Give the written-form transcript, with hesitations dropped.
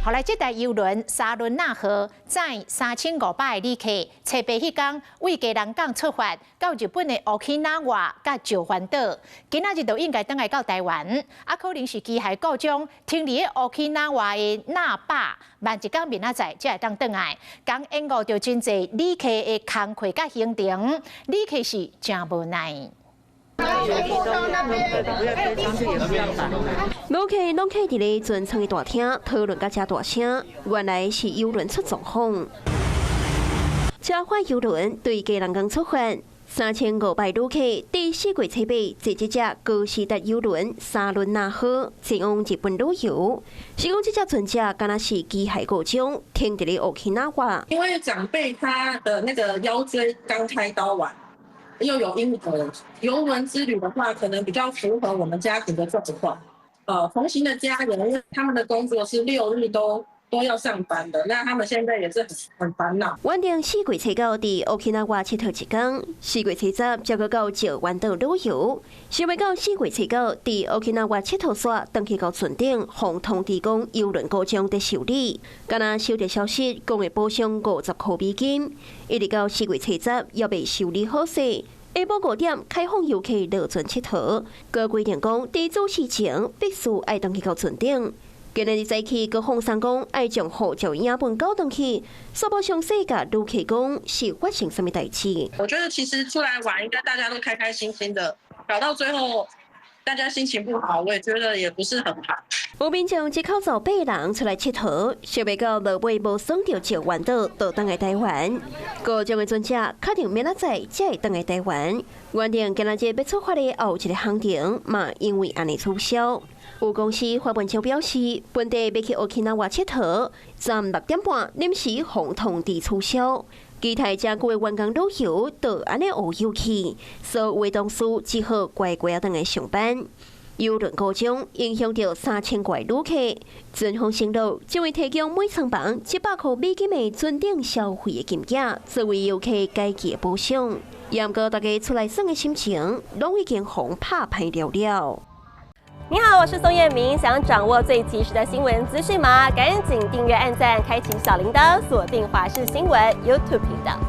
后来这台邮轮沙伦纳号载3500旅客，初八迄天为加人港出发，到日本的奥基纳瓦甲石垣岛，今仔日就应该返来到台湾，可能是机械故障，停伫奥基纳瓦的那霸，万一天明仔载才会当返来，讲延误着真侪旅客的工课甲行程，旅客是真无奈。 旅客拢客伫咧船舱的大厅讨论甲遮大声，原来是邮轮出状况。嘉华邮轮对加人港出发，3500旅客第4月初8坐这只高士达邮轮沙伦纳号前往日本旅游。是讲这只船只敢若是机械故障，停伫咧奥基纳瓦。因为长辈他的那个腰椎刚开刀完。 又有婴儿，游轮之旅的话，可能比较符合我们家庭的状况。同行的家人，因为他们的工作是6日都要上班的，那他们现在也是很烦恼。原定4月初9伫奥基纳瓦佚佗一天，4月初10才去到石垣岛旅游。想要到4月初9伫奥基纳瓦佚佗煞，登去到船顶，互通知讲邮轮故障在修理。敢若收到消息，讲会补偿50块美金，一直到4月初10也未修理好势。 下晡5点开放游客落船佚佗，佮规定讲，伫做事前必须爱登去到船顶。今日早起，佮放松讲爱将护照影本交登去，煞无详细甲旅客讲是发生什么代志。我觉得其实出来玩，应该大家都开开心心的，搞到最后大家心情不好，我也觉得也不是很好。 有民众一口罩8人出来佚佗，想要到落尾无爽到石垣岛，倒返来台湾。高中的船只确定明仔载才会返来台湾。原定今仔日要出发的后一个行程，嘛因为安尼取消。有公司发文章表示，本地要去奥基纳瓦佚佗，站6点半临时互通知取消。 期待正久的员工旅游，就安尼乌有去，所有同事只好乖乖等来上班。 邮轮故障影响到3000多旅客，船方承诺将会提供每舱房100块美金的船顶消费的金额，作为游客该期的补偿。不过大家出来耍的心情，拢已经互拍歹了。你好，我是宋彦明，想掌握最及时的新闻资讯吗？赶紧订阅、按赞、开启小铃铛，锁定华视新闻 YouTube 频道。